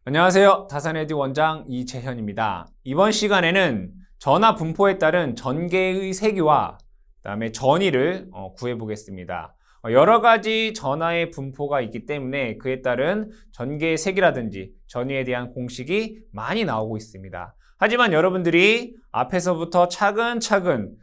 안녕하세요. 다산에듀 원장 이재현입니다. 이번 시간에는 전하 분포에 따른 전개의 세기와 그다음에 전위를 구해 보겠습니다. 여러 가지 전하의 분포가 있기 때문에 그에 따른 전개의 세기라든지 전위에 대한 공식이 많이 나오고 있습니다. 하지만 여러분들이 앞에서부터 차근차근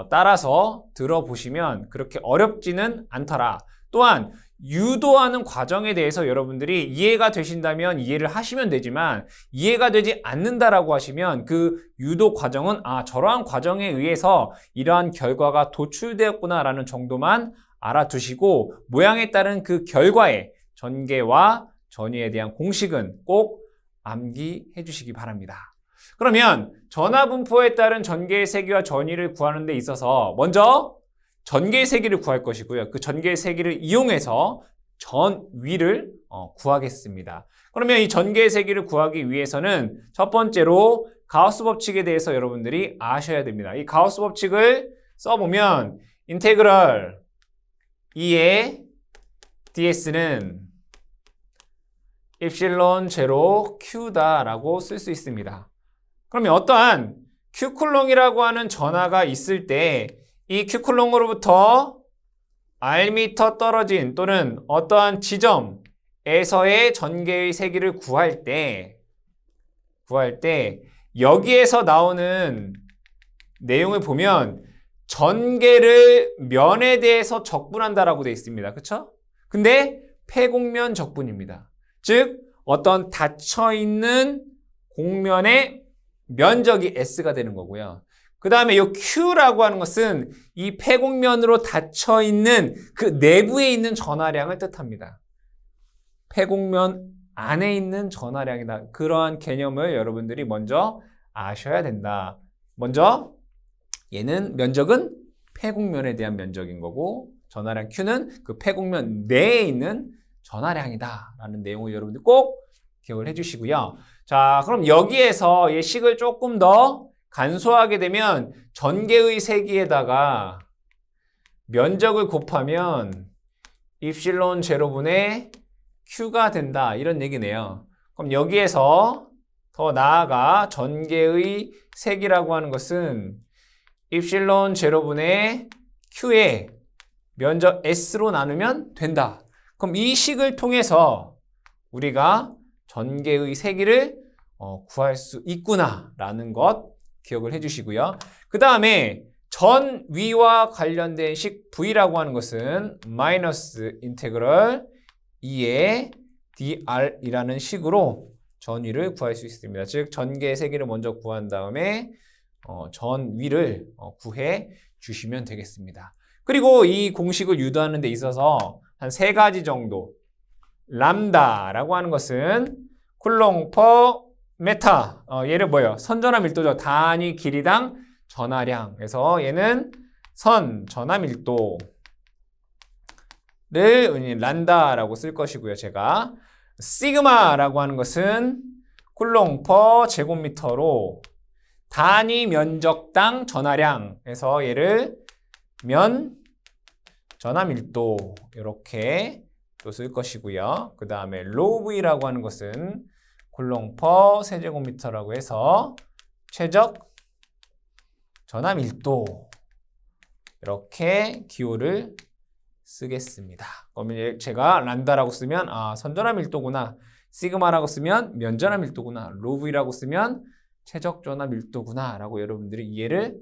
따라서 들어보시면 그렇게 어렵지는 않더라. 또한 유도하는 과정에 대해서 여러분들이 이해가 되신다면 이해를 하시면 되지만 이해가 되지 않는다라고 하시면 그 유도 과정은 저러한 과정에 의해서 이러한 결과가 도출되었구나라는 정도만 알아두시고 모양에 따른 그 결과의 전개와 전위에 대한 공식은 꼭 암기해 주시기 바랍니다. 그러면 전하분포에 따른 전개의 세기와 전위를 구하는 데 있어서 먼저 전개의 세기를 구할 것이고요. 그 전개의 세기를 이용해서 전위를 구하겠습니다. 그러면 이 전개의 세기를 구하기 위해서는 첫 번째로 가우스 법칙에 대해서 여러분들이 아셔야 됩니다. 이 가우스 법칙을 써보면 인테그럴 2의 ds는 입실론 제로 q다라고 쓸 수 있습니다. 그러면 어떠한 q쿨롱이라고 하는 전하가 있을 때 이 q쿨롱으로부터 r미터 떨어진 또는 어떠한 지점에서의 전개의 세기를 구할 때 여기에서 나오는 내용을 보면 전개를 면에 대해서 적분한다라고 되어 있습니다. 그렇죠? 근데 폐곡면 적분입니다. 즉 어떤 닫혀있는 곡면의 면적이 S가 되는 거고요. 그 다음에 이 Q라고 하는 것은 이 폐곡면으로 닫혀있는 그 내부에 있는 전하량을 뜻합니다. 폐곡면 안에 있는 전하량이다. 그러한 개념을 여러분들이 먼저 아셔야 된다. 먼저 얘는 면적은 폐곡면에 대한 면적인 거고 전하량 Q는 그 폐곡면 내에 있는 전하량이다 라는 내용을 여러분들 꼭 기억을 해주시고요. 자, 그럼 여기에서 이 식을 조금 더 간소하게 되면 전개의 세기에다가 면적을 곱하면 입실론 제로분의 Q가 된다 이런 얘기네요. 그럼 여기에서 더 나아가 전개의 세기라고 하는 것은 입실론 제로분의 Q의 면적 S로 나누면 된다. 그럼 이 식을 통해서 우리가 전개의 세기를 구할 수 있구나라는 것 기억을 해주시고요. 그 다음에 전위와 관련된 식 V라고 하는 것은 마이너스 인테그럴 2의 dr이라는 식으로 전위를 구할 수 있습니다. 즉 전개의 세기를 먼저 구한 다음에 전위를 구해 주시면 되겠습니다. 그리고 이 공식을 유도하는 데 있어서 한 3가지 정도 람다라고 하는 것은 쿨롱 퍼 메타 얘를 선전화 밀도죠. 단위 길이당 전하량. 그래서 얘는 선 전하 밀도를 란다라고 쓸 것이고요. 제가 시그마라고 하는 것은 쿨롱 퍼 제곱미터로 단위 면적당 전하량. 그래서 얘를 면 전하 밀도 이렇게 또 쓸 것이고요. 그 다음에 로브이라고 하는 것은 쿨롱 퍼 세제곱미터라고 해서 최적 전하 밀도 이렇게 기호를 쓰겠습니다. 그러면 제가 란다라고 쓰면 선전하 밀도구나, 시그마라고 쓰면 면전하 밀도구나, 로브이라고 쓰면 최적 전하 밀도구나 라고 여러분들이 이해를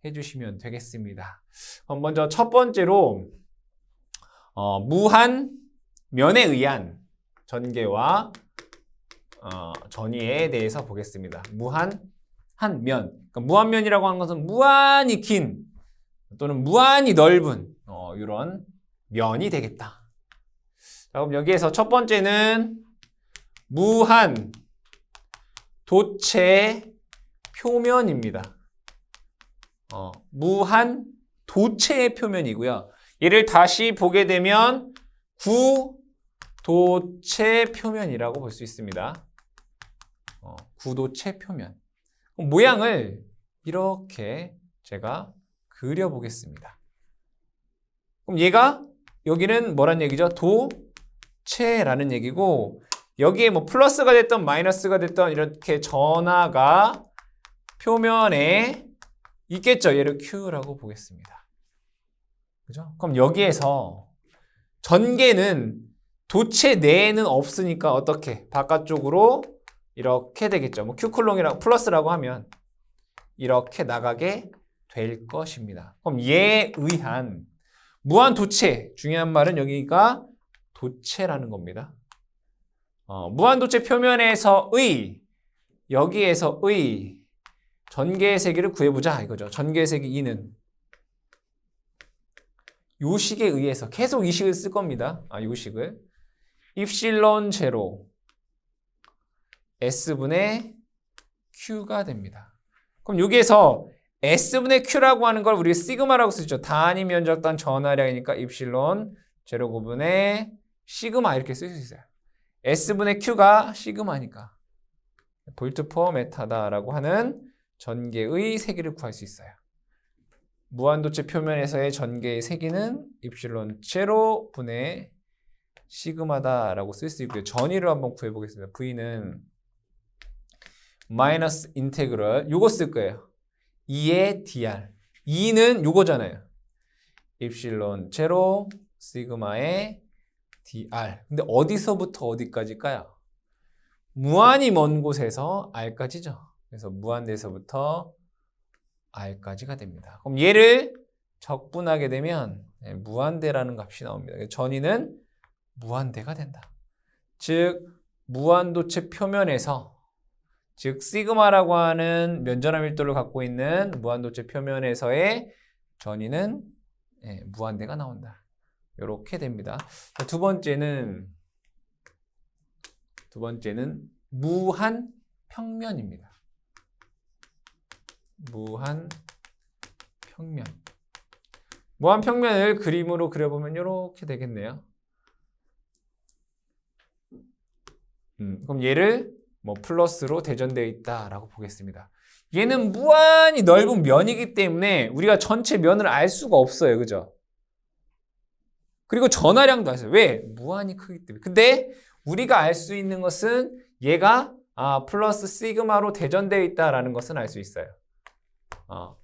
해주시면 되겠습니다. 먼저 첫 번째로 무한 면에 의한 전개와 전위에 대해서 보겠습니다. 무한한 면. 그러니까 무한면이라고 하는 것은 무한히 긴 또는 무한히 넓은 이런 면이 되겠다. 자, 그럼 여기에서 첫 번째는 무한 도체 표면입니다. 무한 도체의 표면이고요. 얘를 다시 보게 되면 구도체 표면이라고 볼 수 있습니다. 구도체 표면. 모양을 이렇게 제가 그려보겠습니다. 그럼 얘가 여기는 뭐란 얘기죠? 도체라는 얘기고 여기에 뭐 플러스가 됐던 마이너스가 됐던 이렇게 전하가 표면에 있겠죠. 얘를 Q라고 보겠습니다. 그죠? 그럼 여기에서 전개는 도체 내에는 없으니까 어떻게? 바깥쪽으로 이렇게 되겠죠. 뭐 Q쿨롱이라고 플러스라고 하면 이렇게 나가게 될 것입니다. 그럼 얘에 의한 무한 도체, 중요한 말은 여기가 도체라는 겁니다. 무한 도체 표면에서의 여기에서의 전개의 세기를 구해보자 이거죠. 전개의 세기 2는 요 식에 의해서 계속 이 식을 쓸 겁니다. 요 식을 입실론 제로 S분의 Q가 됩니다. 그럼 여기에서 S분의 Q라고 하는 걸 우리 시그마라고 쓰죠. 단위 면적당 전하량이니까 입실론 제로 구분의 시그마 이렇게 쓸 수 있어요. S분의 Q가 시그마니까 볼트 퍼 메타다라고 하는 전개의 세기를 구할 수 있어요. 무한도체 표면에서의 전개의 세기는 입실론 제로 분의 시그마다라고 쓸 수 있고요. 전위를 한번 구해보겠습니다. V는 마이너스 인테그럴 요거 쓸 거예요. 2의 dr 2는 요거잖아요. 입실론 제로 시그마의 dr 근데 어디서부터 어디까지일까요? 무한히 먼 곳에서 r까지죠. 그래서 무한대에서부터 r까지가 됩니다. 그럼 얘를 적분하게 되면 무한대라는 값이 나옵니다. 전위는 무한대가 된다. 즉 무한도체 표면에서 즉 시그마라고 하는 면전화 밀도를 갖고 있는 무한도체 표면에서의 전위는 무한대가 나온다. 이렇게 됩니다. 두 번째는 무한 평면입니다. 무한 평면. 무한 평면을 그림으로 그려보면 이렇게 되겠네요. 그럼 얘를 뭐 플러스로 대전되어 있다라고 보겠습니다. 얘는 무한히 넓은 면이기 때문에 우리가 전체 면을 알 수가 없어요. 그죠? 그리고 전하량도 알 수 없어요. 왜? 무한히 크기 때문에. 근데 우리가 알 수 있는 것은 얘가 플러스 시그마로 대전되어 있다라는 것은 알 수 있어요.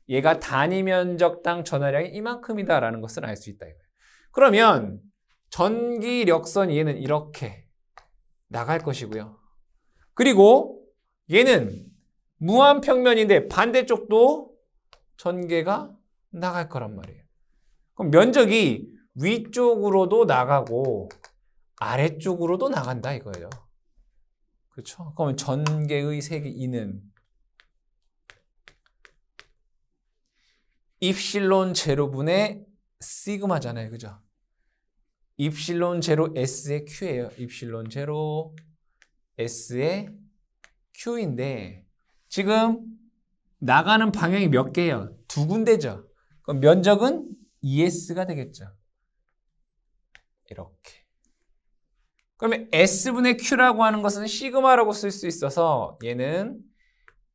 얘가 단위 면적당 전하량이 이만큼이다라는 것을 알 수 있다. 이거예요. 그러면 전기력선 얘는 이렇게 나갈 것이고요. 그리고 얘는 무한평면인데 반대쪽도 전개가 나갈 거란 말이에요. 그럼 면적이 위쪽으로도 나가고 아래쪽으로도 나간다 이거예요. 그렇죠? 그러면 전개의 세기 2는 입실론 제로분의 시그마잖아요. 그죠? 입실론 제로 S의 Q예요. 입실론 제로 S의 Q인데 지금 나가는 방향이 몇 개예요? 두 군데죠. 그럼 면적은 ES가 되겠죠. 이렇게. 그러면 S분의 Q라고 하는 것은 시그마라고 쓸 수 있어서 얘는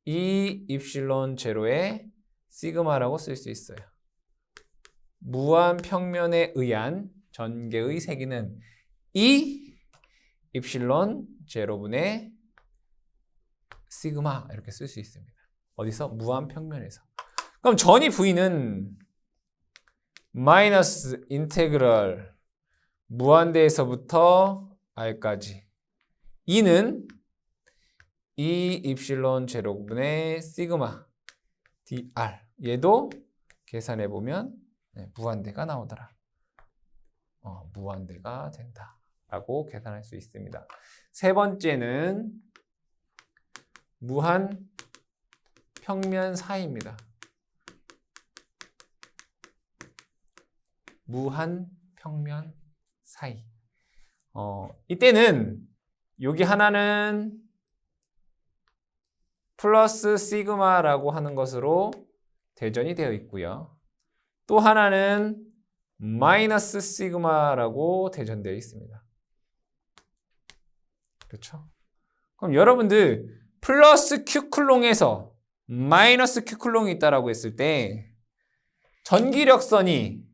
이 입실론 제로의 시그마라고 쓸 수 있어요. 무한 평면에 의한 전개의 세기는 이 입실론 제로분의 시그마 이렇게 쓸 수 있습니다. 어디서? 무한 평면에서. 그럼 전위 V는 마이너스 인테그럴 무한대에서부터 R까지 2는 이 입실론 제로분의 시그마 dr 얘도 계산해보면 무한대가 나오더라. 무한대가 된다 라고 계산할 수 있습니다. 세 번째는 무한 평면 사이입니다. 무한 평면 사이. 이때는 여기 하나는 플러스 시그마라고 하는 것으로 대전이 되어 있고요. 또 하나는 마이너스 시그마라고 대전되어 있습니다. 그렇죠? 그럼 여러분들 플러스 Q쿨롱에서 마이너스 Q쿨롱이 있다라고 했을 때 전기력선이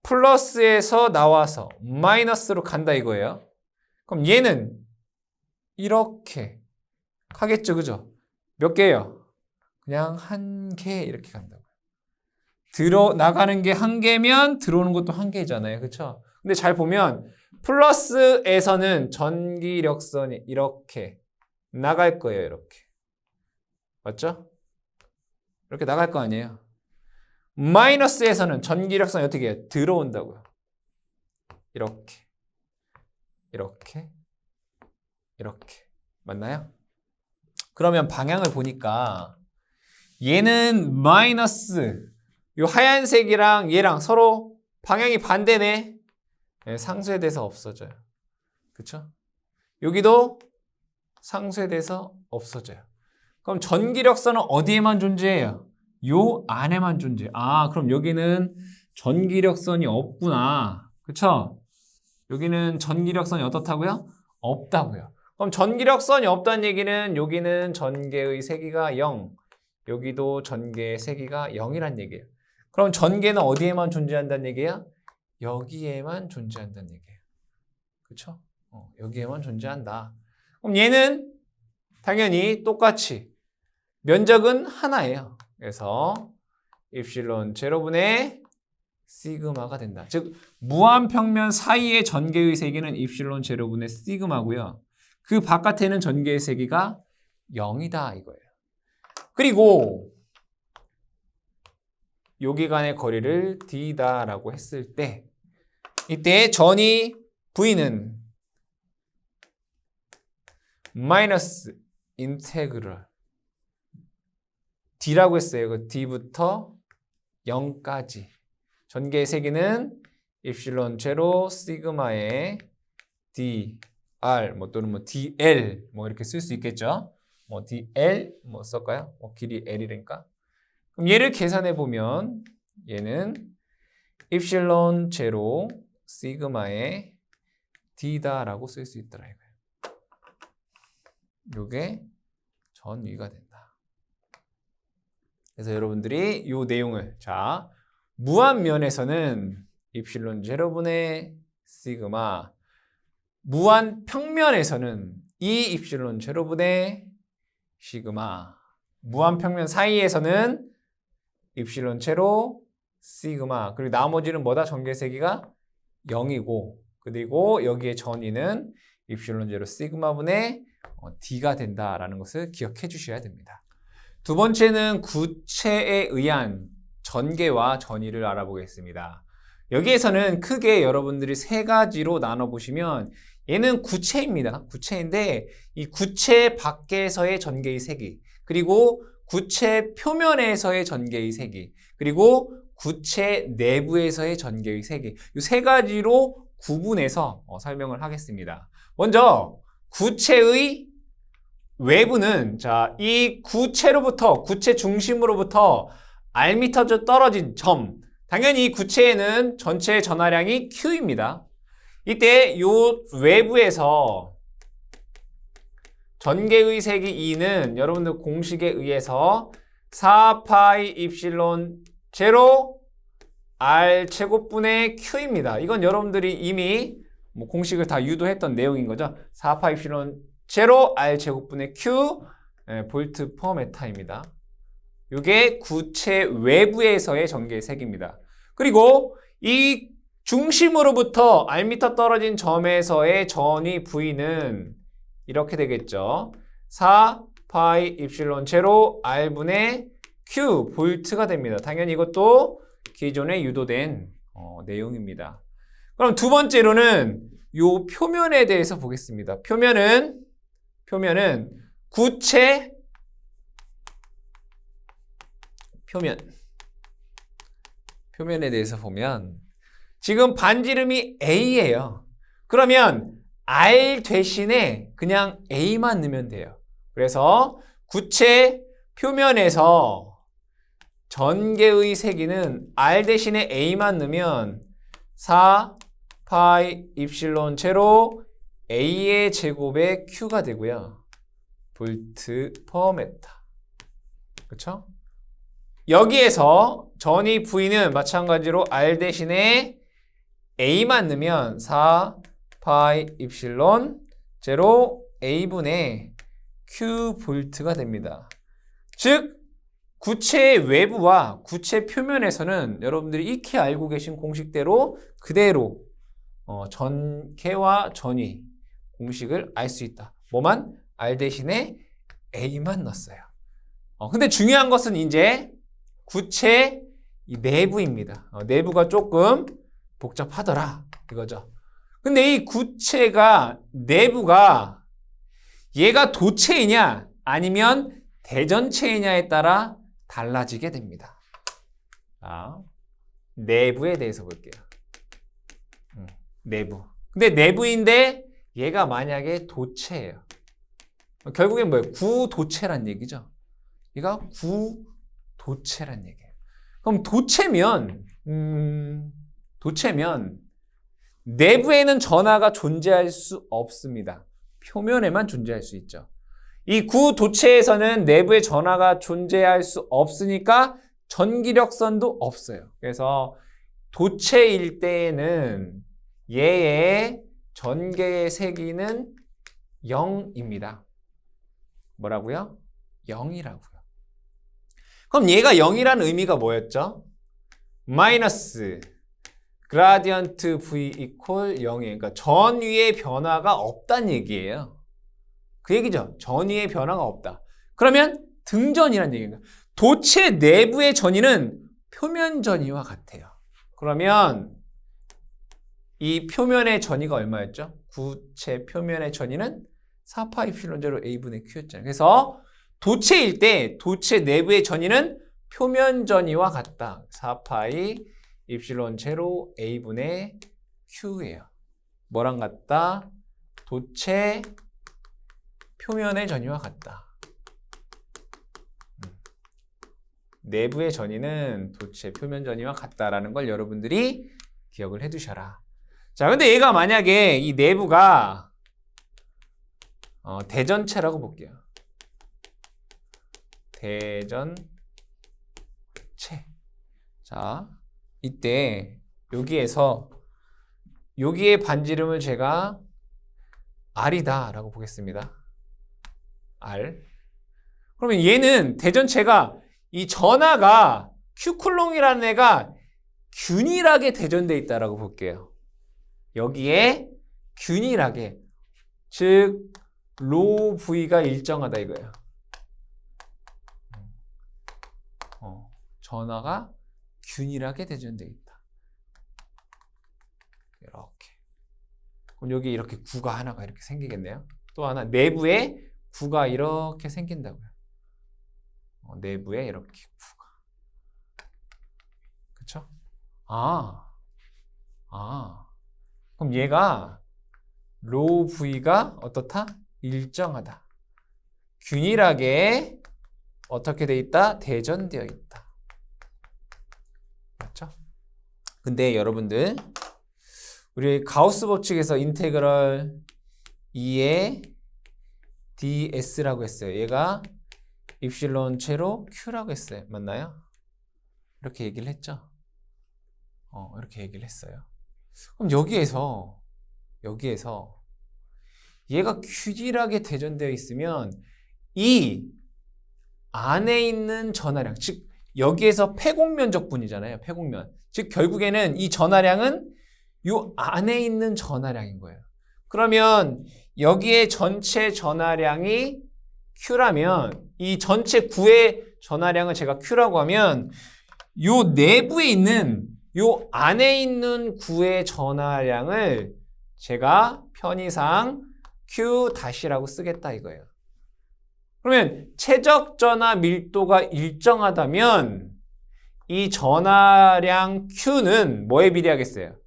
플러스에서 나와서 마이너스로 간다 이거예요. 그럼 얘는 이렇게 하겠죠, 그죠? 몇 개예요? 그냥 한 개 이렇게 간다고요. 나가는 게 한 개면 들어오는 것도 한 개잖아요, 그렇죠? 근데 잘 보면 플러스에서는 전기력선이 이렇게 나갈 거예요, 이렇게. 맞죠? 이렇게 나갈 거 아니에요. 마이너스에서는 전기력선이 어떻게 해요? 들어온다고요. 이렇게, 이렇게, 이렇게. 맞나요? 그러면 방향을 보니까 얘는 마이너스, 요 하얀색이랑 얘랑 서로 방향이 반대네. 네, 상쇄돼서 없어져요. 그쵸? 여기도 상쇄돼서 없어져요. 그럼 전기력선은 어디에만 존재해요? 요 안에만 존재해요. 아, 그럼 여기는 전기력선이 없구나. 그쵸? 여기는 전기력선이 어떻다고요? 없다고요. 그럼 전기력선이 없다는 얘기는 여기는 전개의 세기가 0, 여기도 전개의 세기가 0이란 얘기예요. 그럼 전개는 어디에만 존재한다는 얘기예요? 여기에만 존재한다는 얘기예요. 그렇죠? 여기에만 존재한다. 그럼 얘는 당연히 똑같이 면적은 하나예요. 그래서 입실론 제로분의 시그마가 된다. 즉 무한평면 사이의 전개의 세기는 입실론 제로분의 시그마고요. 그 바깥에는 전개의 세기가 0이다 이거예요. 그리고 여기 간의 거리를 d다라고 했을 때 이때 전이 v는 마이너스 인테그럴 d라고 했어요. 그 d부터 0까지 전개의 세기는 입실론 제로 시그마의 dr 또는 dl 이렇게 쓸 수 있겠죠. dl 쓸까요? 길이 l이니까. 그럼 얘를 계산해 보면 얘는 입실론 제로 시그마의 d다라고 쓸 수 있더라 이거예요. 요게 전위가 된다. 그래서 여러분들이 이 내용을 무한면에서는 입실론 제로분의 시그마, 무한 평면에서는 이 입실론 제로분의 시그마, 무한 평면 사이에서는 입실론 제로 시그마, 그리고 나머지는 뭐다? 전개세기가 0이고, 그리고 여기에 전위는 입실론 제로 시그마분의 d가 된다라는 것을 기억해 주셔야 됩니다. 두 번째는 구체에 의한 전개와 전위를 알아보겠습니다. 여기에서는 크게 여러분들이 세 가지로 나눠보시면 얘는 구체입니다. 구체인데 이 구체 밖에서의 전개의 세기, 그리고 구체 표면에서의 전개의 세기, 그리고 구체 내부에서의 전개의 세기, 이 세 가지로 구분해서 설명을 하겠습니다. 먼저 구체의 외부는 이 구체로부터, 구체 중심으로부터 R미터 떨어진 점, 당연히 이 구체에는 전체 전하량이 Q입니다. 이때 이 외부에서 전개의 세기 E는 여러분들 공식에 의해서 4파이 입실론 제로 R 제곱분의 Q입니다. 이건 여러분들이 이미 공식을 다 유도했던 내용인 거죠. 4파이 입실론 제로 R 제곱분의 Q 볼트 퍼 메타입니다. 이게 구체 외부에서의 전개의 세기입니다. 그리고 이 중심으로부터 R미터 떨어진 점에서의 전위 V는 이렇게 되겠죠. 4파이 입실론 제로 R분의 Q 볼트가 됩니다. 당연히 이것도 기존에 유도된 내용입니다. 그럼 두 번째로는 이 표면에 대해서 보겠습니다. 표면은 구체 표면에 대해서 보면 지금 반지름이 A예요. 그러면 R 대신에 그냥 A만 넣으면 돼요. 그래서 구체 표면에서 전개의 세기는 R 대신에 A만 넣으면 4파이 입실론 제로 A의 제곱의 Q가 되고요. 볼트 퍼 메타. 그렇죠? 여기에서 전위 V는 마찬가지로 R 대신에 A만 넣으면 4파이 입실론 제로 A분의 Q 볼트가 됩니다. 즉 구체의 외부와 구체 표면에서는 여러분들이 익히 알고 계신 공식대로 그대로 전개와 전위 공식을 알 수 있다. 뭐만? R 대신에 A만 넣었어요. 근데 중요한 것은 이제 구체 이 내부입니다. 내부가 조금 복잡하더라 이거죠. 근데 이 구체가 내부가 얘가 도체이냐 아니면 대전체이냐에 따라 달라지게 됩니다. 자, 내부에 대해서 볼게요. 내부. 근데 내부인데 얘가 만약에 도체예요. 결국엔 뭐예요? 구도체란 얘기죠. 얘가 구도체란 얘기예요. 그럼 도체면 내부에는 전하가 존재할 수 없습니다. 표면에만 존재할 수 있죠. 이 구도체에서는 내부에 전하가 존재할 수 없으니까 전기력선도 없어요. 그래서 도체일 때에는 얘의 전개의 세기는 0입니다. 뭐라고요? 0이라고요. 그럼 얘가 0이라는 의미가 뭐였죠? 마이너스 그라디언트 V 이퀄 0이에요. 그러니까 전위의 변화가 없다는 얘기예요. 그 얘기죠. 전위의 변화가 없다. 그러면 등전이란 얘기입니다. 도체 내부의 전위는 표면 전위와 같아요. 그러면 이 표면의 전위가 얼마였죠? 구체 표면의 전위는 4파 입실론 제로 A분의 Q였잖아요. 그래서 도체일 때 도체 내부의 전위는 표면 전위와 같다. 4파이 입실론 제로 A분의 Q예요. 뭐랑 같다? 도체 표면의 전위와 같다. 내부의 전위는 도체 표면 전위와 같다라는 걸 여러분들이 기억을 해 두셔라. 자, 근데 얘가 만약에 이 내부가 대전체라고 볼게요. 대전체. 자, 이때 여기에 반지름을 제가 R이다 라고 보겠습니다. R. 그러면 얘는 대전체가 이 전하가 Q쿨롱이라는 애가 균일하게 대전되어 있다라고 볼게요. 여기에 균일하게, 즉 로 V가 일정하다 이거예요. 전하가 균일하게 대전되어 있다. 이렇게. 그럼 여기 이렇게 구가 하나가 이렇게 생기겠네요. 또 하나 내부에 구가 이렇게 생긴다고요. 내부에 이렇게 구가. 그쵸? 그럼 얘가 로 V가 어떻다? 일정하다. 균일하게 어떻게 돼 있다? 대전되어 있다. 맞죠? 근데 여러분들 우리 가우스 법칙에서 인테그럴 2의 ds라고 했어요. 얘가 입실론 채로 q라고 했어요. 맞나요? 이렇게 얘기를 했죠? 이렇게 얘기를 했어요. 그럼 여기에서 얘가 균일하게 대전되어 있으면 이 안에 있는 전하량, 즉 여기에서 폐곡면적분이잖아요. 폐곡면. 즉 결국에는 이 전하량은 이 안에 있는 전하량인 거예요. 그러면 여기에 전체 전하량이 Q라면 이 전체 구의 전하량을 제가 Q라고 하면 이 내부에 있는 이 안에 있는 구의 전하량을 제가 편의상 Q-라고 쓰겠다 이거예요. 그러면 최적 전하 밀도가 일정하다면 이 전하량 Q는 뭐에 비례하겠어요?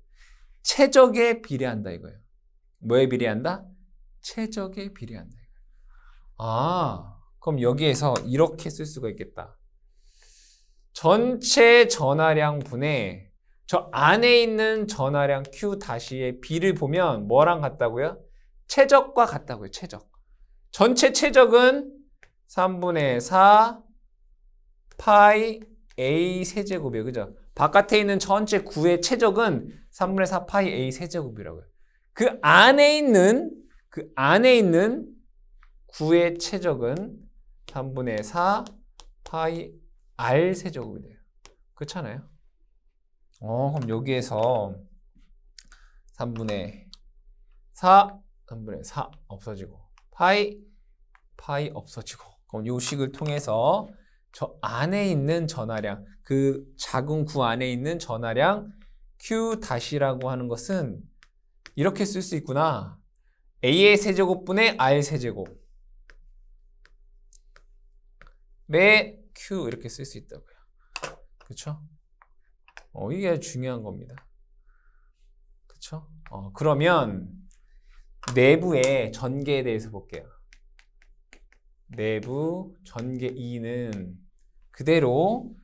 최적에 비례한다 이거예요. 뭐에 비례한다? 최적에 비례한다 이거예요. 그럼 여기에서 이렇게 쓸 수가 있겠다. 전체 전하량 분의 저 안에 있는 전하량 Q-의 비를 보면 뭐랑 같다고요? 최적과 같다고요. 최적. 전체 최적은 3분의 4 파이 A 세제곱이에요. 그죠? 바깥에 있는 전체 9의 최적은 3분의 4 파이 A 세제곱이라고요. 그 안에 있는 9의 최적은 3분의 4 파이 r 세제곱이 돼요. 그렇잖아요. 그럼 여기에서 3분의 4 없어지고 파이 없어지고, 그럼 이 식을 통해서 저 안에 있는 전하량, 그 작은 구 안에 있는 전하량 Q 다시라고 하는 것은 이렇게 쓸 수 있구나. A의 세제곱분의 R 세제곱 매 Q 이렇게 쓸 수 있다고요. 그쵸? 이게 아주 중요한 겁니다. 그쵸? 그러면 내부의 전개에 대해서 볼게요. 내부 전개 2는 그대로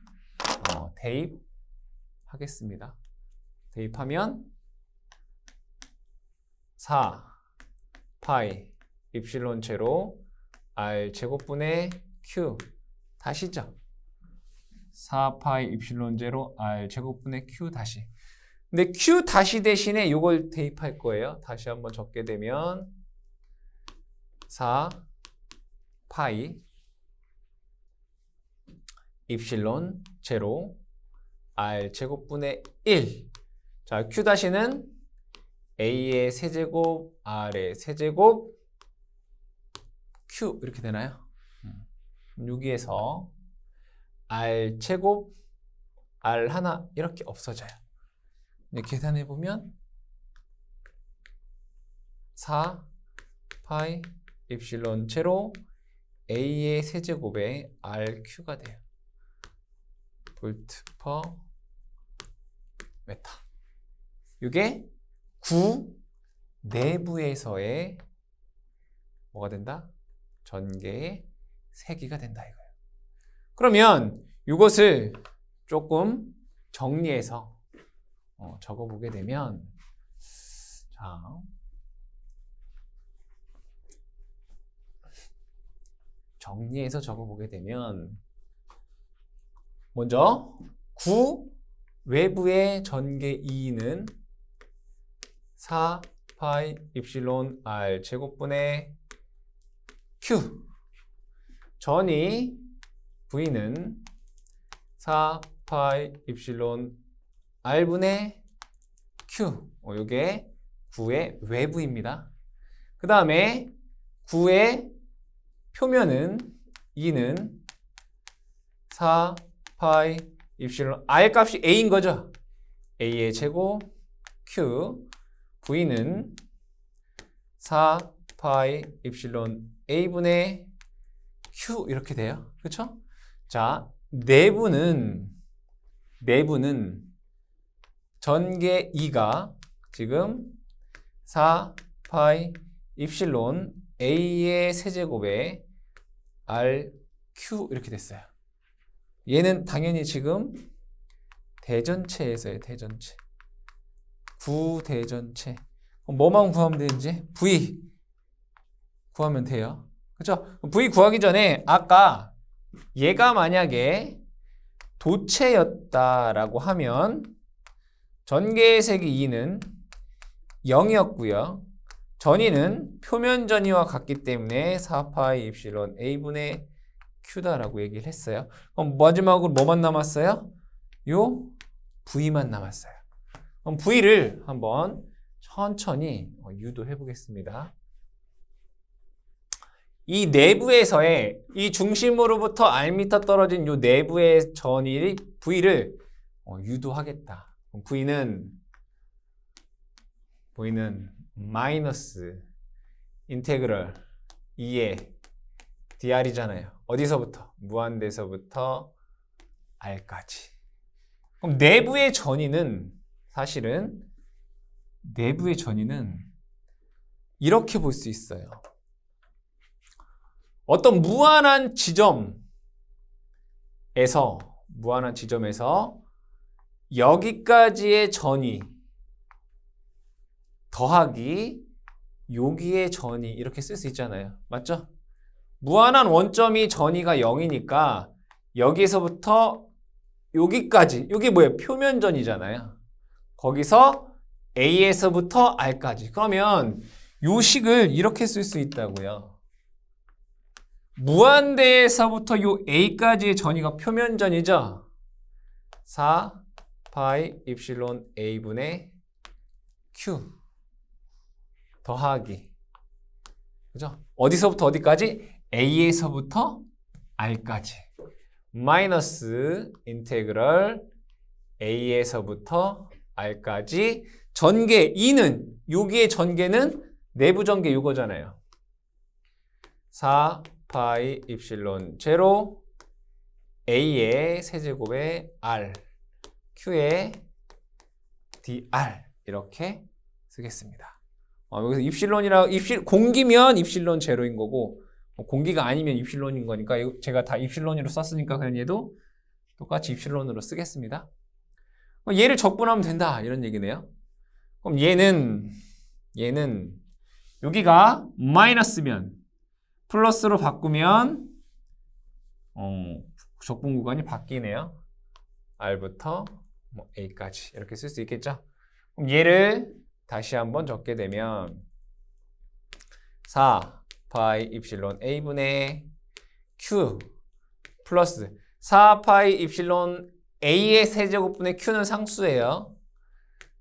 대입하겠습니다. 대입하면 4 파이 입실론 제로 R 제곱분의 Q 다시죠. 4 파이 입실론 제로 R 제곱분의 Q 다시. 근데 Q 다시 대신에 이걸 대입할 거예요. 다시 한번 적게 되면 4 파이 입실론 제로 R 제곱분의 1. 자, Q 다시는 A의 세제곱, R의 세제곱, Q 이렇게 되나요? 여기에서 R 제곱, R 하나 이렇게 없어져요. 계산해 보면 4 파이 입실론 제로 A의 세제곱에 RQ가 돼요. 볼트 퍼 메타. 이게 구 내부에서의 뭐가 된다? 전개의 세기가 된다 이거예요. 그러면 이것을 조금 정리해서 적어보게 되면, 자, 정리해서 적어보게 되면, 먼저 구 외부의 전개 2는 4 파이 입실론 R 제곱분의 Q, 전이 V는 4 파이 입실론 R분의 Q, 이게 9의 외부입니다. 그 다음에 9의 표면은 2는 4 파이 입실론 R 값이 A인 거죠. A의 제곱 Q, V는 4 파이 입실론 A분의 Q 이렇게 돼요. 그렇죠? 자, 내부는 전개 2가 지금 4 파이 입실론 A의 세제곱에 RQ 이렇게 됐어요. 얘는 당연히 지금 대전체에서의 대전체. 구대전체. 뭐만 구하면 되는지? V 구하면 돼요. 그렇죠? V 구하기 전에 아까 얘가 만약에 도체였다라고 하면 전개의 세기 2는 0이었고요. 전위는 표면 전위와 같기 때문에 4파이 입실론 A분의 Q다라고 얘기를 했어요. 그럼 마지막으로 뭐만 남았어요? 요 V만 남았어요. 그럼 V를 한번 천천히 유도해 보겠습니다. 이 내부에서의 이 중심으로부터 Rm 떨어진 요 내부의 전위 V를 유도하겠다. 그럼 V는 마이너스 인테그럴 2의 dr이잖아요. 어디서부터? 무한대서부터 R까지. 그럼 내부의 전위는 사실은 내부의 전위는 이렇게 볼 수 있어요. 어떤 무한한 지점에서 여기까지의 전위 더하기 여기의 전위 이렇게 쓸 수 있잖아요. 맞죠? 무한한 원점이 전위가 0이니까 여기서부터 여기까지, 여기 뭐예요? 표면전이잖아요. 거기서 A에서부터 R까지. 그러면 요 식을 이렇게 쓸 수 있다고요. 무한대에서부터 요 A까지의 전이가 표면전이죠. 4 파이 입실론 A분의 Q 더하기, 그죠? 어디서부터 어디까지? A에서부터 R까지 마이너스 인테그럴 A에서부터 R까지 전개 2는 여기의 전개는 내부 전개 요거잖아요. 4 파이 입실론 제로 A의 세제곱의 R Q의 dr 이렇게 쓰겠습니다. 여기서 입실론이라 공기면 입실론 제로인 거고 공기가 아니면 입실론인 거니까 제가 다 입실론으로 썼으니까 그냥 얘도 똑같이 입실론으로 쓰겠습니다. 얘를 적분하면 된다 이런 얘기네요. 그럼 얘는 여기가 마이너스면 플러스로 바꾸면 적분 구간이 바뀌네요. R부터 A까지 이렇게 쓸 수 있겠죠. 그럼 얘를 다시 한번 적게 되면 4 파이 입실론 A분의 Q 플러스 4 파이 입실론 A의 세제곱분의 Q는 상수예요.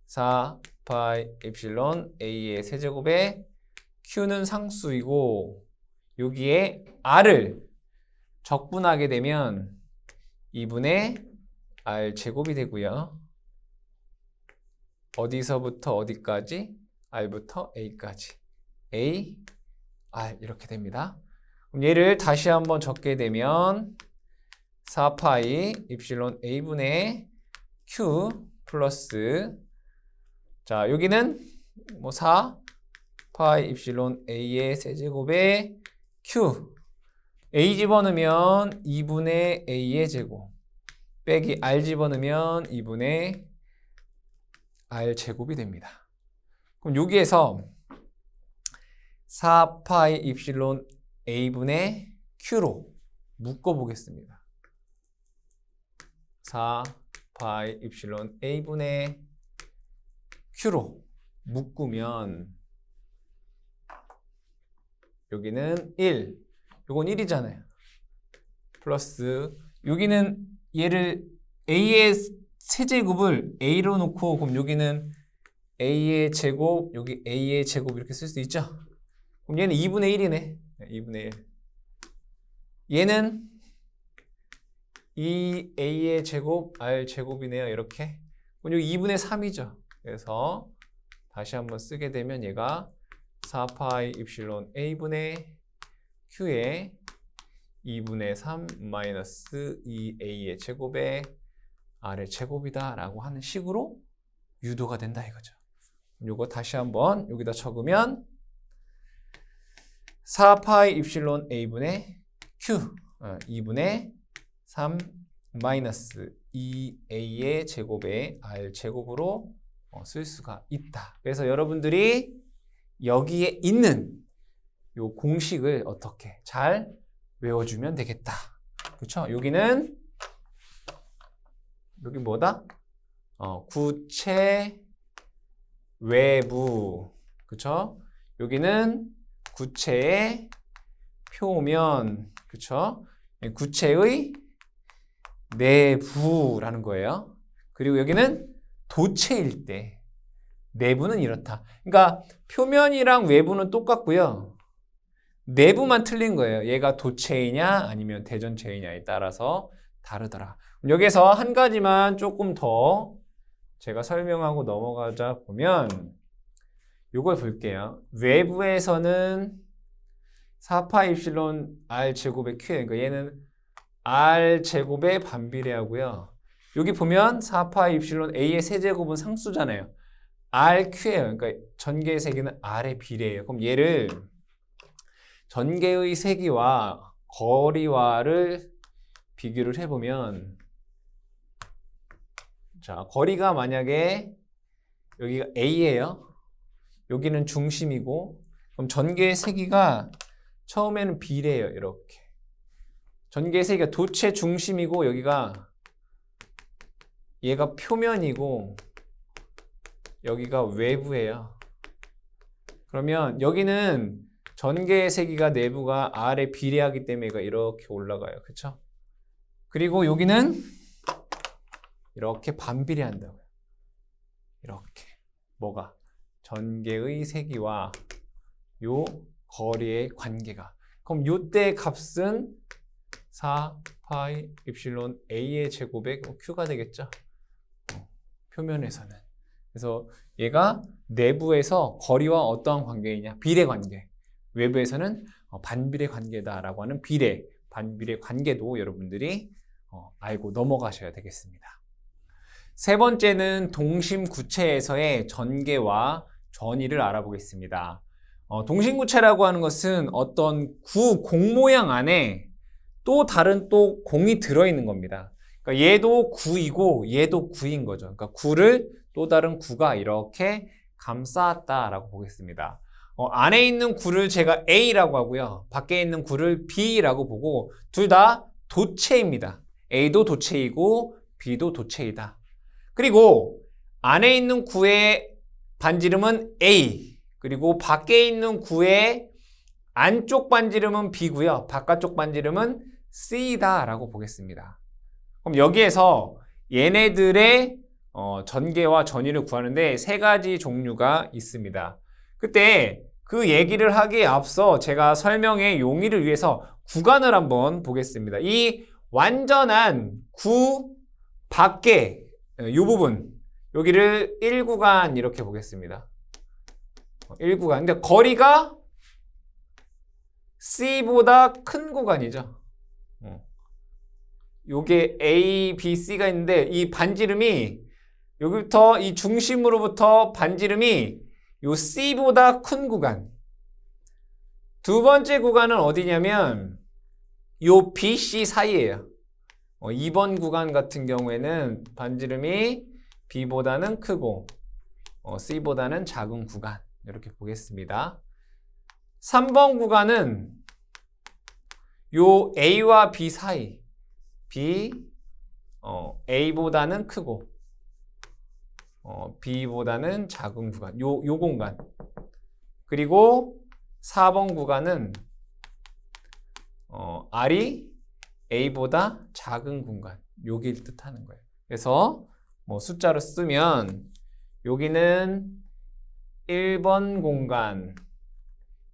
4 파이 입실론 A의 세제곱의 Q는 상수이고 여기에 R을 적분하게 되면 2분의 R 제곱이 되고요. 어디서부터 어디까지? R부터 A까지. A, R 이렇게 됩니다. 그럼 얘를 다시 한번 적게 되면 4파이 입실론 A분의 Q 플러스 자 여기는 4파이 입실론 A의 세제곱에 Q A 집어넣으면 2분의 A의 제곱 빼기 R 집어넣으면 2분의 R 제곱이 됩니다. 그럼 여기에서 4파이 입실론 A분의 Q로 묶어보겠습니다. 4파이 입실론 A분의 Q로 묶으면 여기는 1, 요건 1이잖아요. 플러스 여기는 얘를 A의 세제곱을 A로 놓고 그럼 여기는 A의 제곱, 여기 A의 제곱 이렇게 쓸 수 있죠? 그럼 얘는 2분의 1이네. 2분의 1. 얘는 이 A의 제곱, R 제곱이네요. 이렇게. 그럼 여기 2분의 3이죠. 그래서 다시 한번 쓰게 되면 얘가 4파이 입실론 A분의 Q의 2분의 3 마이너스 2A의 제곱에 R의 제곱이다 라고 하는 식으로 유도가 된다 이거죠. 요거 다시 한번 여기다 적으면 4파이 입실론 A분의 Q 2분의 3 마이너스 2A의 제곱에 R 제곱으로 쓸 수가 있다. 그래서 여러분들이 여기에 있는 요 공식을 어떻게 잘 외워주면 되겠다. 그렇죠? 여기는 여기 뭐다? 구체 외부. 그렇죠? 여기는 구체의 표면. 그렇죠? 구체의 내부라는 거예요. 그리고 여기는 도체일 때 내부는 이렇다. 그러니까 표면이랑 외부는 똑같고요. 내부만 틀린 거예요. 얘가 도체이냐 아니면 대전체이냐에 따라서 다르더라. 여기서 한 가지만 조금 더 제가 설명하고 넘어가자 보면 이걸 볼게요. 외부에서는 4파 입실론 R 제곱의 Q에 그러니까 얘는 R 제곱에 반비례하고요. 여기 보면 4파 입실론 A의 세제곱은 상수잖아요. RQ예요. 그러니까 전개의 세기는 R에 비례해요. 그럼 얘를 전개의 세기와 거리와를 비교를 해보면 자, 거리가 만약에 여기가 A예요. 여기는 중심이고 그럼 전개의 세기가 처음에는 비례해요. 이렇게. 전개의 세기가 도체 중심이고 여기가 얘가 표면이고 여기가 외부예요. 그러면 여기는 전개의 세기가 내부가 R에 비례하기 때문에 얘가 이렇게 올라가요. 그쵸? 그리고 여기는 이렇게 반비례한다고요. 이렇게. 뭐가? 전개의 세기와 요 거리의 관계가. 그럼 요때 값은 4 파이 입실론 A의 제곱에 Q가 되겠죠? 표면에서는. 그래서 얘가 내부에서 거리와 어떠한 관계이냐? 비례 관계. 외부에서는 반비례 관계다라고 하는 비례, 반비례 관계도 여러분들이 알고 넘어가셔야 되겠습니다. 세 번째는 동심구체에서의 전개와 전이를 알아보겠습니다. 동심구체라고 하는 것은 어떤 공 모양 안에 또 다른 또 공이 들어있는 겁니다. 그러니까 얘도 구이고 얘도 구인 거죠. 그러니까 구를 또 다른 구가 이렇게 감쌌다라고 보겠습니다. 안에 있는 구를 제가 A라고 하고요. 밖에 있는 구를 B라고 보고 둘 다 도체입니다. A도 도체이고 B도 도체이다. 그리고 안에 있는 구의 반지름은 A, 그리고 밖에 있는 구의 안쪽 반지름은 B고요. 바깥쪽 반지름은 C다라고 보겠습니다. 그럼 여기에서 얘네들의 전개와 전이를 구하는데 세 가지 종류가 있습니다. 그때 그 얘기를 하기에 앞서 제가 설명의 용이를 위해서 구간을 한번 보겠습니다. 이 완전한 구 밖에 이 부분, 여기를 1구간 이렇게 보겠습니다. 1구간. 근데 거리가 C보다 큰 구간이죠. 요게 A, B, C가 있는데 이 반지름이 여기부터 이 중심으로부터 반지름이 요 C보다 큰 구간. 두 번째 구간은 어디냐면 요 B, C 사이예요. 2번 구간 같은 경우에는 반지름이 B보다는 크고 C보다는 작은 구간 이렇게 보겠습니다. 3번 구간은 요 A와 B 사이 A보다는 크고 B보다는 작은 구간 요 공간. 그리고 4번 구간은 R이 A보다 작은 공간, 여기를 뜻하는 거예요. 그래서 뭐 숫자로 쓰면 여기는 1번 공간,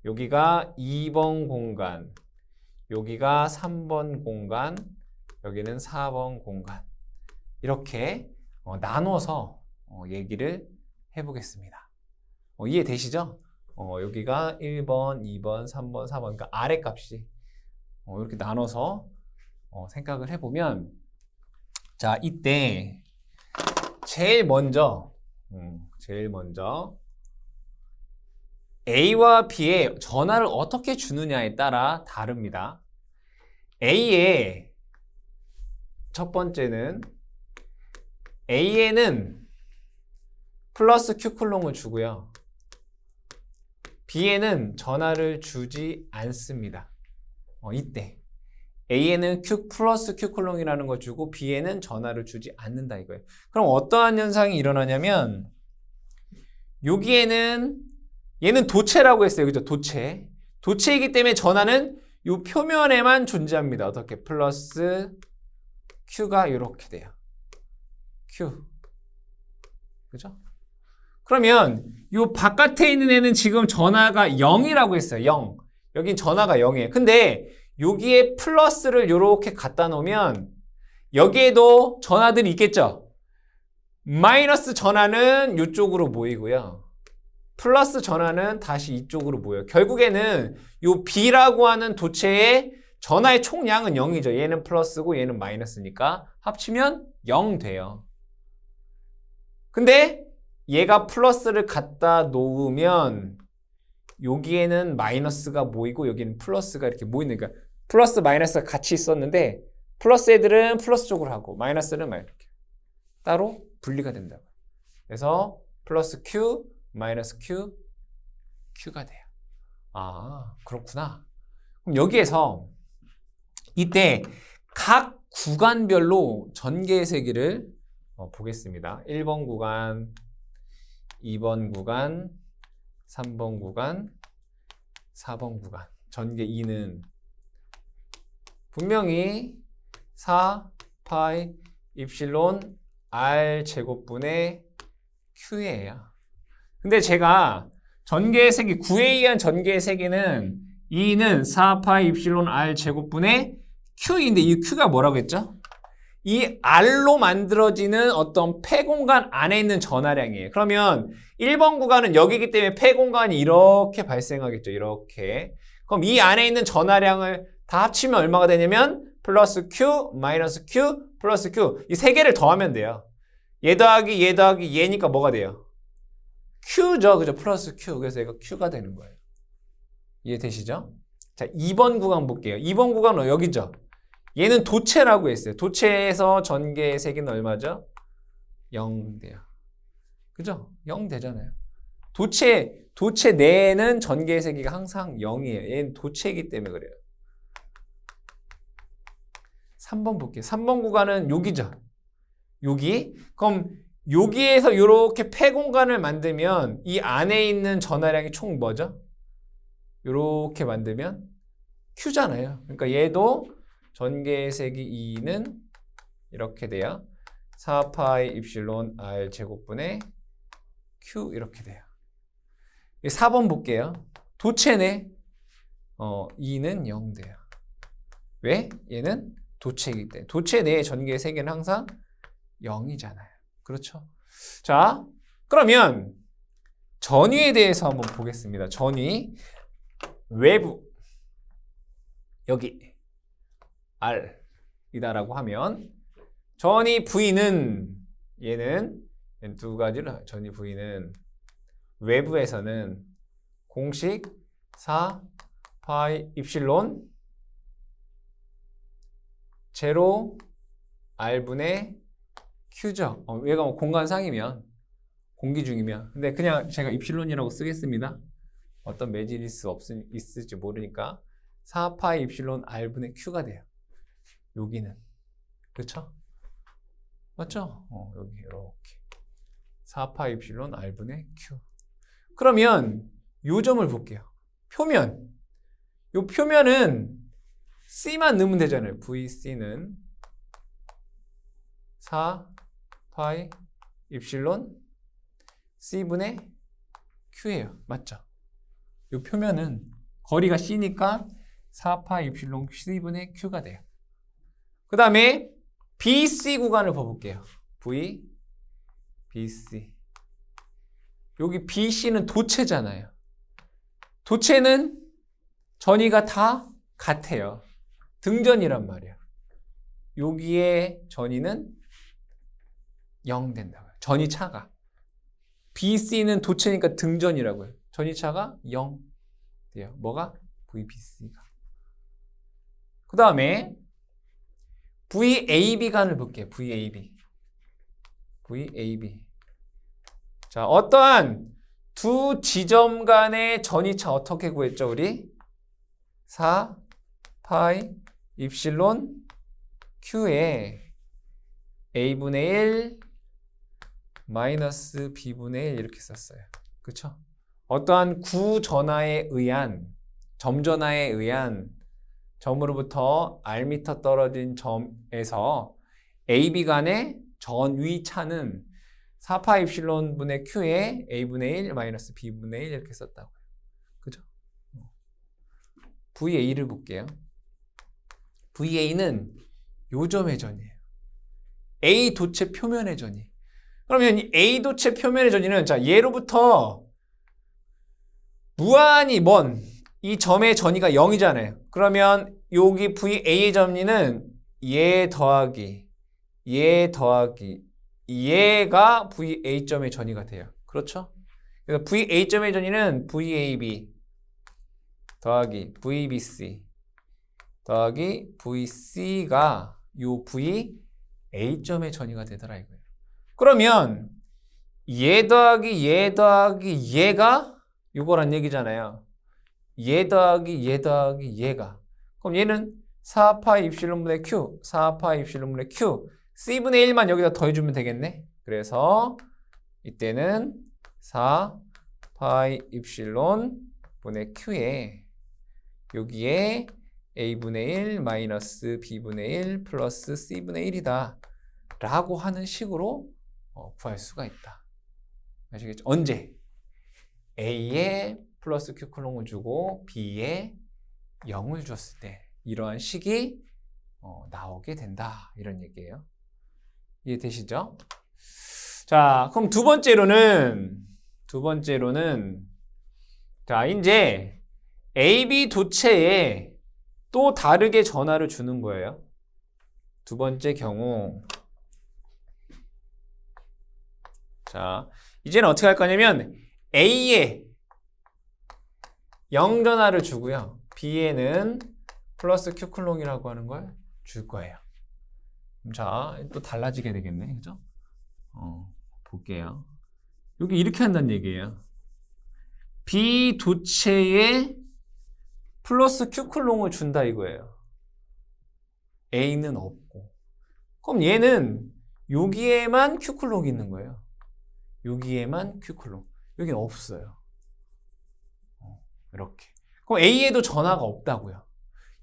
여기가 2번 공간, 여기가 3번 공간, 여기는 4번 공간. 이렇게 나눠서 얘기를 해보겠습니다. 이해되시죠? 여기가 1번, 2번, 3번, 4번, 그러니까 아래 값이 이렇게 나눠서 생각을 해보면, 자, 이때 제일 먼저 A와 B의 전하를 어떻게 주느냐에 따라 다릅니다. A의 첫 번째는 A에는 플러스 Q쿨롱을 주고요. B에는 전하를 주지 않습니다. 이때 A에는 Q 플러스 Q쿨롱이라는 걸 주고 B에는 전하를 주지 않는다 이거예요. 그럼 어떠한 현상이 일어나냐면 여기에는 얘는 도체라고 했어요. 그죠? 도체이기 때문에 전하는 이 표면에만 존재합니다. 어떻게? 플러스 Q가 이렇게 돼요. Q. 그죠? 그러면 이 바깥에 있는 애는 지금 전하가 0이라고 했어요. 0. 여긴 전하가 0이에요. 근데 여기에 플러스를 이렇게 갖다 놓으면 여기에도 전하들이 있겠죠? 마이너스 전하는 이쪽으로 모이고요. 플러스 전하는 다시 이쪽으로 모여요. 결국에는 이 B라고 하는 도체의 전하의 총량은 0이죠. 얘는 플러스고 얘는 마이너스니까 합치면 0 돼요. 근데 얘가 플러스를 갖다 놓으면 여기에는 마이너스가 모이고 여기는 플러스가 이렇게 모이는, 그러니까 플러스 마이너스가 같이 있었는데 플러스 애들은 플러스 쪽으로 하고 마이너스는 이렇게 따로 분리가 된다고. 그래서 플러스 Q, 마이너스 Q, Q가 돼요. 아, 그렇구나. 그럼 여기에서 이때 각 구간별로 전개의 세기를 보겠습니다. 1번 구간, 2번 구간, 3번 구간, 4번 구간. 전개 2는 분명히 4 파이 입실론 r 제곱분의 q예요. 근데 제가 전개의 세기 9에 의한 전개의 세기는 2는 4 파이 입실론 r 제곱분의 q인데 이 q가 뭐라고 했죠? 이 r로 만들어지는 어떤 폐공간 안에 있는 전하량이에요. 그러면 1번 구간은 여기이기 때문에 폐공간이 이렇게 발생하겠죠. 이렇게. 그럼 이 안에 있는 전하량을 다 합치면 얼마가 되냐면 플러스 q, 마이너스 q, 플러스 q. 이 세 개를 더하면 돼요. 얘 더하기 얘 더하기 얘니까 뭐가 돼요? q죠. 그죠? 플러스 q. 그래서 얘가 q가 되는 거예요. 이해되시죠? 자, 2번 구간 볼게요. 2번 구간은 여기죠. 얘는 도체라고 했어요. 도체에서 전개의 세기는 얼마죠? 0 돼요. 그죠? 0 되잖아요. 도체 내에는 전개의 세기가 항상 0이에요. 얘는 도체이기 때문에 그래요. 3번 볼게요. 3번 구간은 여기죠. 여기. 그럼 여기에서 이렇게 폐공간을 만들면 이 안에 있는 전하량이 총 뭐죠? 이렇게 만들면 Q잖아요. 그러니까 얘도 전개의 세기 2는 이렇게 돼요. 4파이 입실론 r 제곱분의 q 이렇게 돼요. 4번 볼게요. 도체네. 2는 0 돼요. 왜? 얘는 도체이기 때문에. 도체 내의 전개의 세기는 항상 0이잖아요. 그렇죠? 자, 그러면 전위에 대해서 한번 보겠습니다. 전위. 외부. 여기. R이다라고 하면 전위 V는 얘는 두 가지로 전위 V는 외부에서는 공식 4 파이 입실론 제로 R분의 Q죠. 얘가 뭐 공간상이면 공기 중이면 근데 그냥 제가 입실론이라고 쓰겠습니다. 어떤 매질이 있을지 모르니까 4 파이 입실론 R분의 Q가 돼요. 여기는 그렇죠? 맞죠? 여기 이렇게 4파이 입실론 R분의 Q. 그러면 요 점을 볼게요. 표면. 요 표면은 C만 넣으면 되잖아요. VC는 4파이 입실론 C분의 Q예요. 맞죠? 요 표면은 거리가 C니까 4파이 입실론 C분의 Q가 돼요. 그 다음에 BC 구간을 봐볼게요. V, BC. 여기 BC는 도체잖아요. 도체는 전위가 다 같아요. 등전이란 말이에요. 여기에 전위는 0 된다고요. 전위차가. BC는 도체니까 등전이라고요. 전위차가 0 돼요. 뭐가? VBC가. 그 다음에 VAB 간을 볼게요. VAB. VAB. 자, 어떠한 두 지점 간의 전위차 어떻게 구했죠, 우리? 4 파이 입실론 Q에 A분의 1 마이너스 B분의 1 이렇게 썼어요. 그쵸? 어떠한 구전하에 의한, 점전하에 의한 점으로부터 R미터 떨어진 점에서 AB 간의 전위차는 4파 입실론 분의 Q에 A분의 1 마이너스 B분의 1 이렇게 썼다고요. 그죠? VA를 볼게요. VA는 요 점의 전이에요. A 도체 표면의 전이. 그러면 이 A 도체 표면의 전이는 자, 얘로부터 무한히 먼 이 점의 전이가 0이잖아요. 그러면 여기 VA의 전이는 얘 더하기 얘가 VA점의 전이가 돼요. 그렇죠? 그래서 VA점의 전이는 VAB 더하기 VBC 더하기 VC가 요 VA점의 전이가 되더라 이거예요. 그러면 얘 더하기 얘가 요거란 얘기잖아요. 얘 더하기 얘가. 그럼 얘는 4파이 입실론분의 Q, 4파이 입실론분의 Q, C분의 1만 여기다 더해주면 되겠네. 그래서 이때는 4파이 입실론분의 Q에 여기에 a분의 1 마이너스 b분의 1 플러스 c분의 1이다 라고 하는 식으로 구할 수가 있다. 아시겠죠? 언제? a에 플러스 q 클롱을 주고 b에 0을 줬을 때 이러한 식이 나오게 된다 이런 얘기예요. 이해되시죠? 자, 그럼 두 번째로는 자, 이제 AB 도체에 또 다르게 전하를 주는 거예요. 두 번째 경우. 자, 이제는 어떻게 할 거냐면 A에 0 전하를 주고요. B에는 플러스 Q클롱이라고 하는 걸 줄 거예요. 자, 또 달라지게 되겠네. 그죠? 볼게요. 여기 이렇게 한다는 얘기예요. B 도체에 플러스 Q클롱을 준다 이거예요. A는 없고. 그럼 얘는 여기에만 Q클롱이 있는 거예요. 여기에만 Q클롱. 여기는 없어요. 이렇게. 그럼 A에도 전하가 없다고요.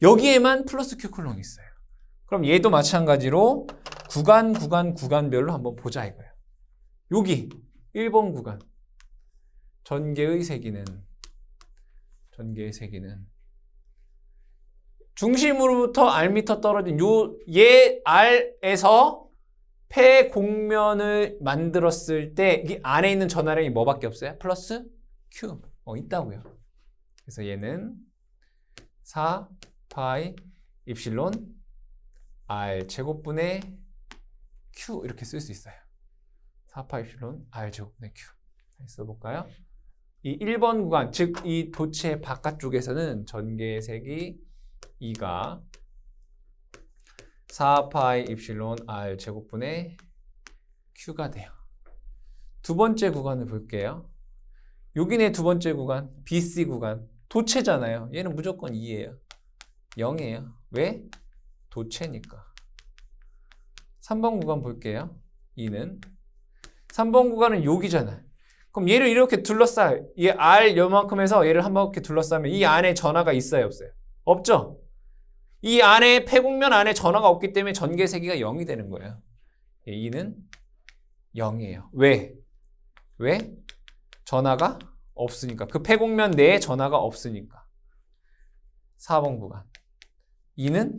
여기에만 플러스 Q클롱이 있어요. 그럼 얘도 마찬가지로 구간별로 한번 보자 이거예요. 여기 1번 구간. 전개의 세기는 중심으로부터 Rm 떨어진 얘 R에서 폐곡면을 만들었을 때 이 안에 있는 전하량이 뭐밖에 없어요? 플러스 Q. 있다고요. 그래서 얘는 4 파이 입실론 R 제곱분의 Q 이렇게 쓸 수 있어요. 4파이 입실론 R 제곱분의 Q. 써볼까요? 이 1번 구간, 즉 이 도체 바깥쪽에서는 전개의 색이 2가 4파이 입실론 R 제곱분의 Q가 돼요. 두 번째 구간을 볼게요. 여기네 두 번째 구간, BC 구간. 도체잖아요. 얘는 무조건 2예요. 0이에요. 왜? 도체니까. 3번 구간 볼게요. 2는 3번 구간은 여기잖아요. 그럼 얘를 이렇게 둘러싸요. 얘 R 요만큼 해서 얘를 한 바퀴 둘러싸면 이 안에 전하가 있어요, 없어요? 없죠? 이 안에 폐곡면 안에 전하가 없기 때문에 전개 세기가 0이 되는 거예요. 2는 0이에요. 왜? 전하가 없으니까. 그 폐곡면 내에 전하가 없으니까. 4번 구간. 2는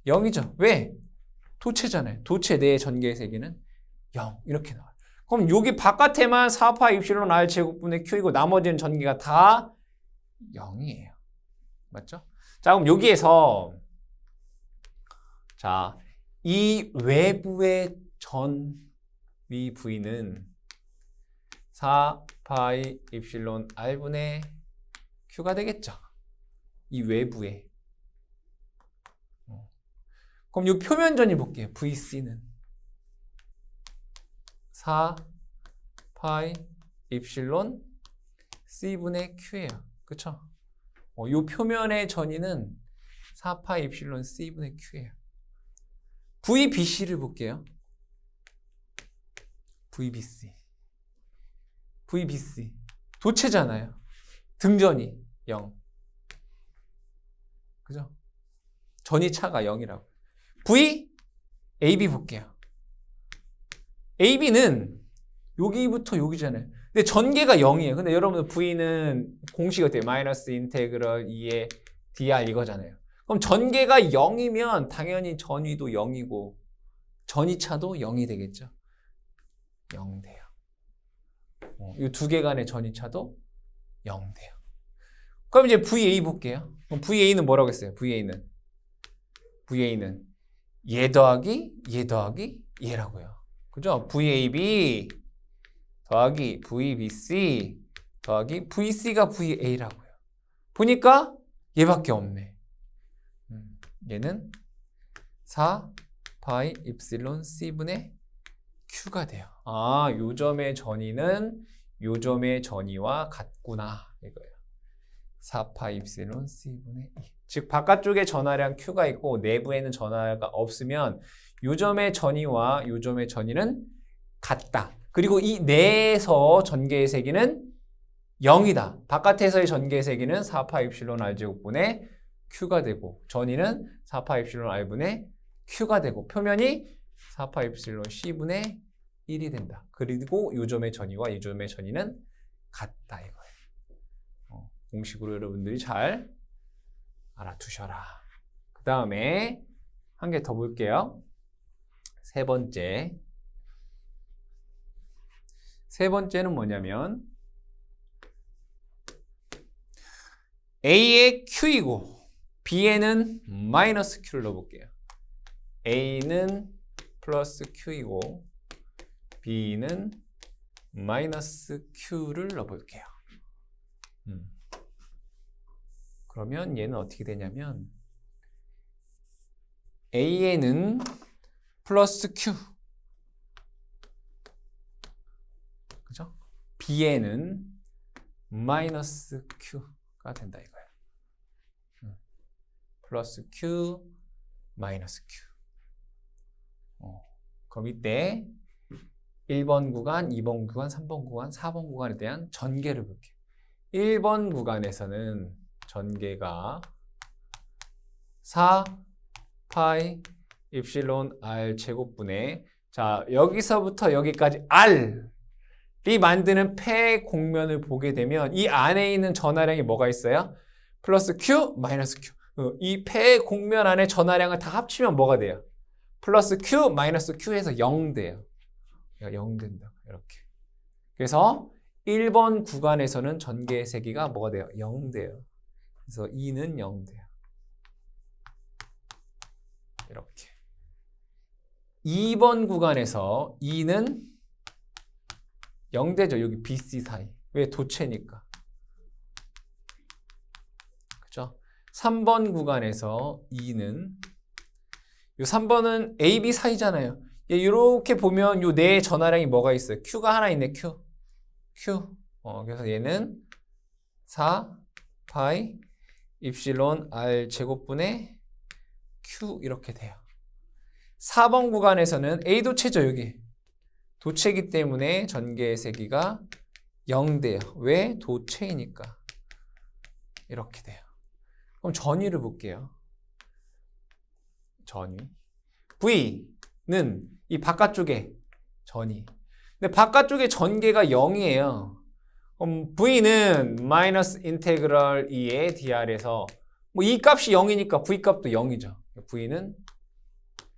0이죠. 왜? 도체잖아요. 도체 내의 전개의 세기는 0. 이렇게 나와요. 그럼 여기 바깥에만 4파 입실론 R 제곱분의 Q이고 나머지는 전개가 다 0이에요. 맞죠? 자, 그럼 여기에서 자, 이 외부의 전위 V는 4파이 입실론 R분의 Q가 되겠죠. 이 외부에. 그럼 이 표면전이 볼게요. VC는 4파이 입실론 C분의 Q예요. 그쵸? 이 표면의 전위는 4파이 입실론 C분의 Q예요. VBC를 볼게요. VBC. 도체잖아요. 등전이 0. 그죠? 전위차가 0이라고. AB 볼게요. AB는 여기부터 여기잖아요. 근데 전개가 0이에요. 근데 여러분들 V는 공식이 어때요? 마이너스 인테그럴 2의 dr 이거잖아요. 그럼 전개가 0이면 당연히 전위도 0이고 전위차도 0이 되겠죠. 0 돼요. 이 두 개 간의 전위차도 0 돼요. 그럼 이제 VA 볼게요. 그럼 VA는 뭐라고 했어요? VA는 얘 더하기 얘라고요. 그죠? VAB 더하기 VBC 더하기 VC가 VA라고요. 보니까 얘밖에 없네. 얘는 4파이 입실론 C분의 Q가 돼요. 아, 요 점의 전위는 요 점의 전위와 같구나 이거예요. 4파이 입실론 C분의 2. 즉 바깥쪽에 전하량 Q가 있고 내부에는 전하가 없으면 요 점의 전위와 요 점의 전위는 같다. 그리고 이 내에서 전개의 세기는 0이다. 바깥에서의 전개의 세기는 4파 입실론 R제곱분의 Q가 되고 전위는 4파 입실론 R분의 Q가 되고 표면이 4파 입실론 C분의 1이 된다. 그리고 요점의 전위와 요점의 전위는 같다 이거예요. 공식으로 여러분들이 잘 알아두셔라. 그 다음에 한 개 더 볼게요. 세 번째는 뭐냐면 A에 Q이고 B에는 마이너스 Q를 넣어볼게요. A는 플러스 Q이고 B는 마이너스 Q를 넣어볼게요. 그러면 얘는 어떻게 되냐면 A에는 플러스 Q, 그죠? B에는 마이너스 Q가 된다 이거예요. 플러스 Q, 마이너스 Q. 그럼 이때 1번 구간, 2번 구간, 3번 구간, 4번 구간에 대한 전개를 볼게요. 1번 구간에서는 전개가 4파이 입실론 R 제곱분의 자 여기서부터 여기까지 R이 만드는 폐 공면을 보게 되면 이 안에 있는 전하량이 뭐가 있어요? 플러스 Q, 마이너스 Q. 이 폐 공면 안에 전하량을 다 합치면 뭐가 돼요? 플러스 Q, 마이너스 Q 해서 0 돼요. 0 된다. 이렇게. 그래서 1번 구간에서는 전개의 세기가 뭐가 돼요? 0 돼요. 그래서 2는 0 돼요. 이렇게. 2번 구간에서 2는 0 되죠. 여기 BC 사이. 왜? 도체니까. 그죠? 3번 구간에서 2는 요 3번은 AB 사이잖아요. 이렇게 보면 요 네 전하량이 뭐가 있어요? Q가 하나 있네. Q. 그래서 얘는 4파이 입실론 R 제곱분의 Q 이렇게 돼요. 4번 구간에서는 A 도체죠, 여기. 도체이기 때문에 전개의 세기가 0 돼요. 왜? 도체이니까. 이렇게 돼요. 그럼 전위를 볼게요. 전위. V는 이 바깥쪽에 전위. 근데 바깥쪽에 전개가 0이에요. 그럼 V는 마이너스 인테그럴 2의 dr에서 뭐 이 값이 0이니까 V 값도 0이죠. V는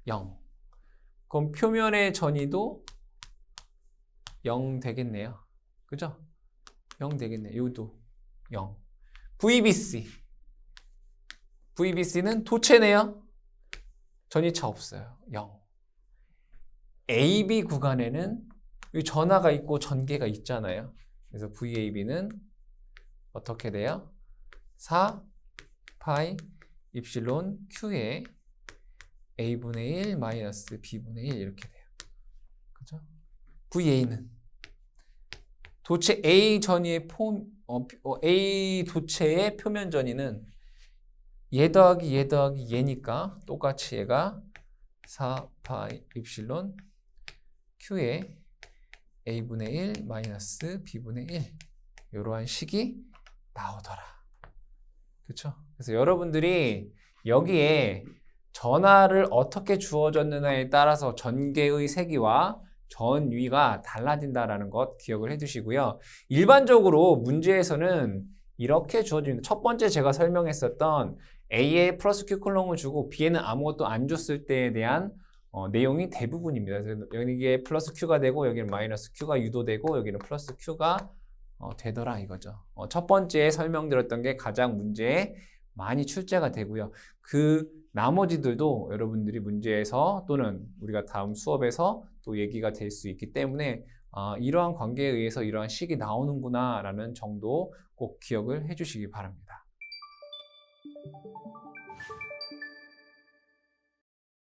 0. 그럼 표면의 전위도 0 되겠네요. 그죠? 0 되겠네요. 요도 0. VBC는 도체네요. 전위차 없어요. 0. AB 구간에는 전하가 있고 전개가 있잖아요. 그래서 VAB는 어떻게 돼요? 4파이 입실론 Q에 A분의 1 마이너스 B분의 1 이렇게 돼요. 그죠? VA는 도체 A 전위의 A 도체의 표면 전위는 얘 더하기 얘니까 똑같이 얘가 4파이 입실론 Q에 A분의 1 마이너스 B분의 1 이러한 식이 나오더라. 그렇죠? 그래서 여러분들이 여기에 전하를 어떻게 주어졌느냐에 따라서 전개의 세기와 전위가 달라진다라는 것 기억을 해두시고요. 일반적으로 문제에서는 이렇게 주어집니다. 첫 번째 제가 설명했었던 A에 플러스 Q 콜럼을 주고 B에는 아무것도 안 줬을 때에 대한 내용이 대부분입니다. 그래서 여기에 플러스 Q가 되고 여기는 마이너스 Q가 유도되고 여기는 플러스 Q가 되더라 이거죠. 첫 번째 설명드렸던 게 가장 문제에 많이 출제가 되고요. 그 나머지들도 여러분들이 문제에서 또는 우리가 다음 수업에서 또 얘기가 될 수 있기 때문에 이러한 관계에 의해서 이러한 식이 나오는구나 라는 정도 꼭 기억을 해주시기 바랍니다.